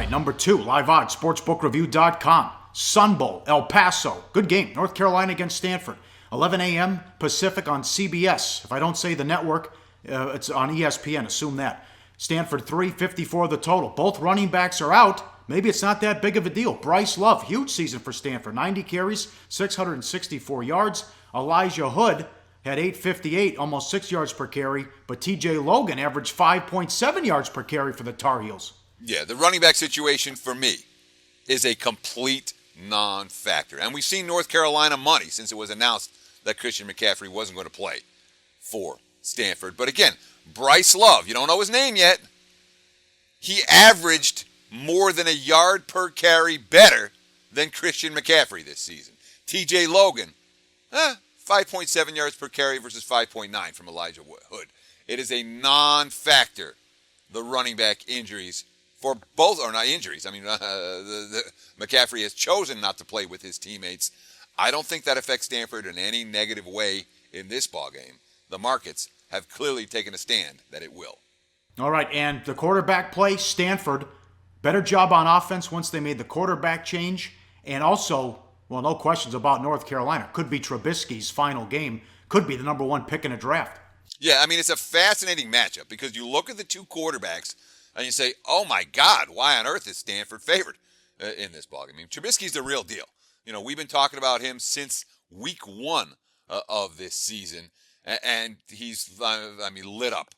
right, number 2, live odds, sportsbookreview.com. Sun Bowl, El Paso. Good game. North Carolina against Stanford. 11 a.m. Pacific on CBS. If I don't say the network, it's on ESPN. Assume that. Stanford 354 the total. Both running backs are out. Maybe it's not that big of a deal. Bryce Love, huge season for Stanford. 90 carries, 664 yards. Elijah Hood had 858, almost 6 yards per carry. But TJ Logan averaged 5.7 yards per carry for the Tar Heels. Yeah, the running back situation for me is a complete non-factor. And we've seen North Carolina money since it was announced that Christian McCaffrey wasn't going to play for Stanford. But again, Bryce Love, you don't know his name yet. He averaged more than a yard per carry better than Christian McCaffrey this season. TJ Logan, 5.7 yards per carry versus 5.9 from Elijah Hood. It is a non-factor, the running back injuries for both, or not injuries. I mean, McCaffrey has chosen not to play with his teammates. I don't think that affects Stanford in any negative way in this ballgame. The markets have clearly taken a stand that it will. All right, and the quarterback play, Stanford, better job on offense once they made the quarterback change. And also, well, no questions about North Carolina. Could be Trubisky's final game. Could be the number 1 pick in a draft. Yeah, I mean, it's a fascinating matchup because you look at the two quarterbacks and you say, oh my God, why on earth is Stanford favored in this ballgame? I mean, Trubisky's the real deal. You know, we've been talking about him since week 1 of this season, and he's, lit up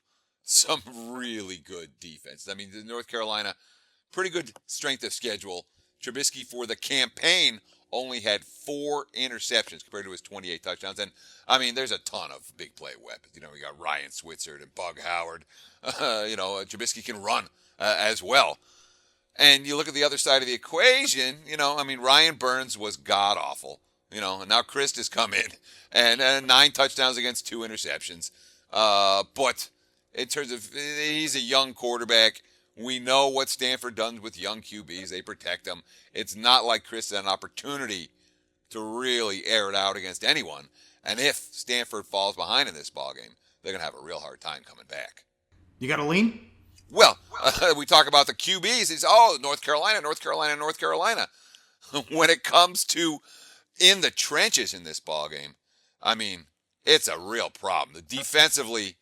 some really good defense. I mean, the North Carolina, pretty good strength of schedule. Trubisky for the campaign only had 4 interceptions compared to his 28 touchdowns. And, I mean, there's a ton of big play weapons. You know, we got Ryan Switzer and Bug Howard. Trubisky can run as well. And you look at the other side of the equation, Ryan Burns was god-awful. And now Christ has come in and 9 touchdowns against 2 interceptions. But in terms of, he's a young quarterback. We know what Stanford does with young QBs. They protect them. It's not like Chris had an opportunity to really air it out against anyone. And if Stanford falls behind in this ballgame, they're going to have a real hard time coming back. You got a lean? Well, we talk about the QBs. It's, North Carolina. When it comes to in the trenches in this ballgame, I mean, it's a real problem. Defensively,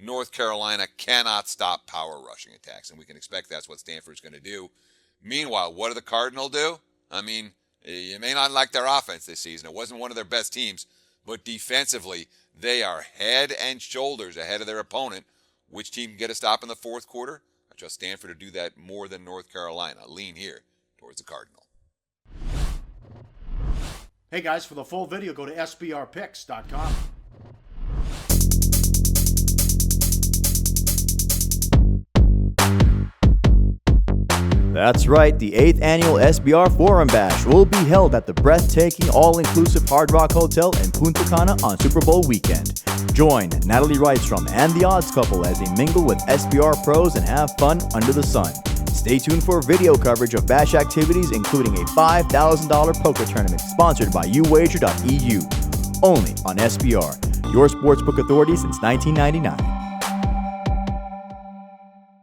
North Carolina cannot stop power rushing attacks, and we can expect that's what Stanford's going to do. Meanwhile, what do the Cardinal do? I mean, you may not like their offense this season. It wasn't one of their best teams, but defensively, they are head and shoulders ahead of their opponent. Which team can get a stop in the fourth quarter? I trust Stanford to do that more than North Carolina. Lean here towards the Cardinal. Hey guys, for the full video, go to sbrpicks.com. That's right, the 8th annual SBR Forum Bash will be held at the breathtaking all-inclusive Hard Rock Hotel in Punta Cana on Super Bowl weekend. Join Natalie Rydstrom and the Odds Couple as they mingle with SBR pros and have fun under the sun. Stay tuned for video coverage of Bash activities, including a $5,000 poker tournament sponsored by uwager.eu. Only on SBR, your sportsbook authority since 1999.